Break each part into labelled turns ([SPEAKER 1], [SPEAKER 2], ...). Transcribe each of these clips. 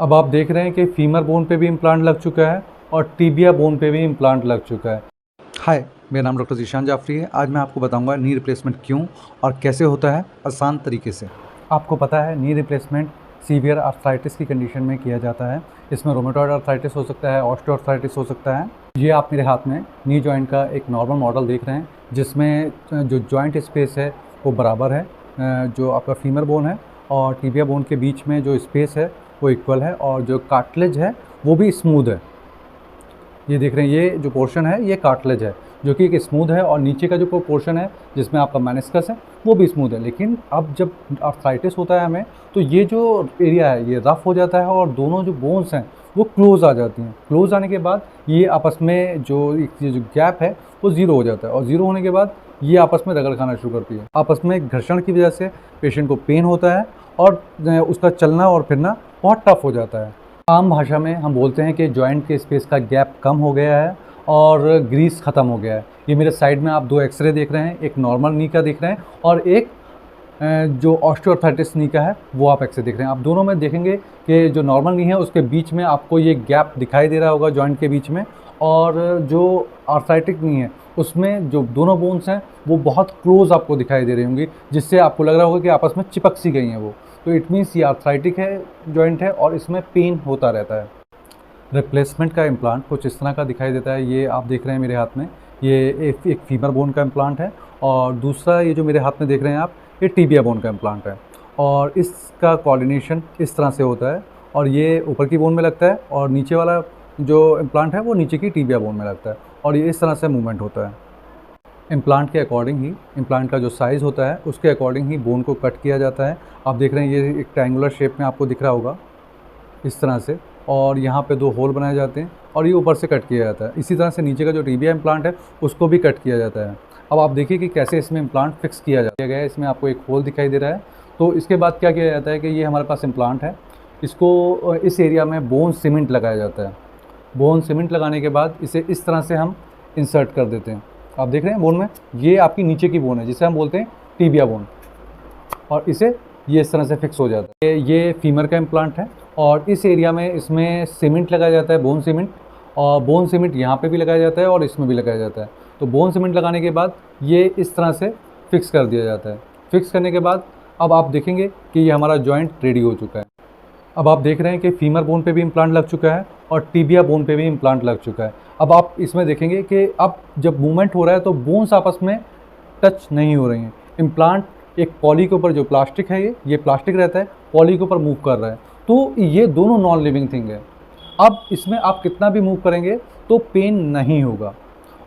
[SPEAKER 1] अब आप देख रहे हैं कि फीमर बोन पे भी इम्प्लांट लग चुका है और टीबिया बोन पे भी इम्प्लांट लग चुका है। हाय, मेरा नाम डॉक्टर ज़ीशान जाफ़री है। आज मैं आपको बताऊंगा नी रिप्लेसमेंट क्यों और कैसे होता है आसान तरीके से। आपको पता है नी रिप्लेसमेंट सीवियर आर्थराइटिस की कंडीशन में किया जाता है। इसमें रोमेटॉइड आर्थराइटिस हो सकता है, ऑस्टियोआर्थराइटिस हो सकता है। ये आप मेरे हाथ में नी जॉइंट का एक नॉर्मल मॉडल देख रहे हैं जिसमें जो जॉइंट स्पेस है वो बराबर है। जो आपका फीमर बोन है और टीबिया बोन के बीच में जो स्पेस है वो इक्वल है और जो कार्टिलेज है वो भी स्मूथ है। ये देख रहे हैं, ये जो पोर्शन है ये कार्टिलेज है जो कि एक स्मूथ है और नीचे का जो पोर्शन है जिसमें आपका मेनिस्कस है वो भी स्मूथ है। लेकिन अब जब आर्थराइटिस होता है हमें तो ये जो एरिया है ये रफ़ हो जाता है और दोनों जो बोन्स हैं वो क्लोज आ जाती हैं। क्लोज आने के बाद ये आपस में ये जो गैप है वो ज़ीरो हो जाता है और ज़ीरो होने के बाद ये आपस में रगड़ खाना शुरू करती है। आपस में घर्षण की वजह से पेशेंट को पेन होता है और उसका चलना और फिरना बहुत टफ हो जाता है। आम भाषा में हम बोलते हैं कि जॉइंट के स्पेस का गैप कम हो गया है और ग्रीस ख़त्म हो गया है। ये मेरे साइड में आप दो एक्सरे देख रहे हैं, एक नॉर्मल नी का देख रहे हैं और एक जो ऑस्टियोआर्थराइटिस नी का है वो आप एक्सरे देख रहे हैं। आप दोनों में देखेंगे कि जो नॉर्मल नी है उसके बीच में आपको ये गैप दिखाई दे रहा होगा जॉइंट के बीच में, और जो आर्थराइटिक नी है उसमें जो दोनों बोन्स हैं वो बहुत क्लोज आपको दिखाई दे रही होंगी, जिससे आपको लग रहा होगा कि आपस में चिपक सी गई हैं वो। तो इट मीन्स ये आर्थराइटिक है जॉइंट है और इसमें पेन होता रहता है। रिप्लेसमेंट का इम्प्लांट कुछ इस तरह का दिखाई देता है। ये आप देख रहे हैं मेरे हाथ में, ये एक फीमर बोन का इम्प्लांट है और दूसरा ये जो मेरे हाथ में देख रहे हैं आप, ये टीबिया बोन का इम्प्लांट है। और इसका कोऑर्डिनेशन इस तरह से होता है और ये ऊपर की बोन में लगता है और नीचे वाला जो इम्प्लांट है वो नीचे की टीबिया बोन में लगता है और ये इस तरह से मूवमेंट होता है। इम्प्लांट के अकॉर्डिंग ही इम्प्लांट का जो साइज़ होता है उसके अकॉर्डिंग ही बोन को कट किया जाता है। आप देख रहे हैं ये एक ट्रायंगुलर शेप में आपको दिख रहा होगा इस तरह से, और यहाँ पे दो होल बनाए जाते हैं और ये ऊपर से कट किया जाता है। इसी तरह से नीचे का जो टीबिया इम्प्लांट है उसको भी कट किया जाता है। अब आप देखिए कि कैसे इसमें इम्प्लांट फिक्स किया गया है। इसमें आपको एक होल दिखाई दे रहा है। तो इसके बाद क्या किया जाता है कि ये हमारे पास इम्प्लांट है, इसको इस एरिया में बोन सीमेंट लगाया जाता है। बोन सीमेंट लगाने के बाद इसे इस तरह से हम इंसर्ट कर देते हैं। आप देख रहे हैं बोन में, ये आपकी नीचे की बोन है जिसे हम बोलते हैं टीबिया बोन, और इसे ये इस तरह से फिक्स हो जाता है। ये फीमर का इम्प्लांट है और इस एरिया में इसमें सीमेंट लगाया जाता है, बोन सीमेंट, और बोन सीमेंट यहाँ पे भी लगाया जाता है और इसमें भी लगाया जाता है। तो बोन सीमेंट लगाने के बाद ये इस तरह से फिक्स कर दिया जाता है। फिक्स करने के बाद अब आप देखेंगे कि ये हमारा जॉइंट रेडी हो चुका है। अब आप देख रहे हैं कि फीमर बोन पे भी इम्प्लांट लग चुका है और टीबिया बोन पे भी इम्प्लांट लग चुका है। अब आप इसमें देखेंगे कि अब जब मूवमेंट हो रहा है तो बोन्स आपस में टच नहीं हो रही हैं। इम्प्लांट एक पॉली के ऊपर, जो प्लास्टिक है ये प्लास्टिक रहता है, पॉली के ऊपर मूव कर रहा है। तो ये दोनों नॉन लिविंग थिंग है। अब इसमें आप कितना भी मूव करेंगे तो पेन नहीं होगा।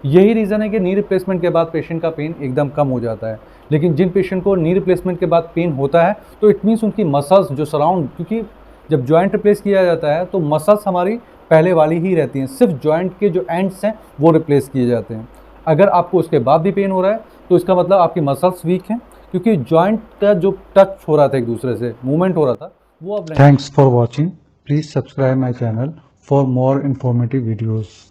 [SPEAKER 1] यही रीज़न है कि नी रिप्लेसमेंट के बाद पेशेंट का पेन एकदम कम हो जाता है। लेकिन जिन पेशेंट को नी रिप्लेसमेंट के बाद पेन होता है तो इट मीन्स उनकी मसल्स जो सराउंड, क्योंकि जब जॉइंट रिप्लेस किया जाता है तो मसल्स हमारी पहले वाली ही रहती हैं, सिर्फ जॉइंट के जो एंड्स हैं वो रिप्लेस किए जाते हैं। अगर आपको उसके बाद भी पेन हो रहा है तो इसका मतलब आपकी मसल्स वीक हैं, क्योंकि जॉइंट का जो टच हो रहा था, एक दूसरे से मूवमेंट हो रहा था, वो अब नहीं।
[SPEAKER 2] Thanks for watching. Please subscribe my channel for more informative videos.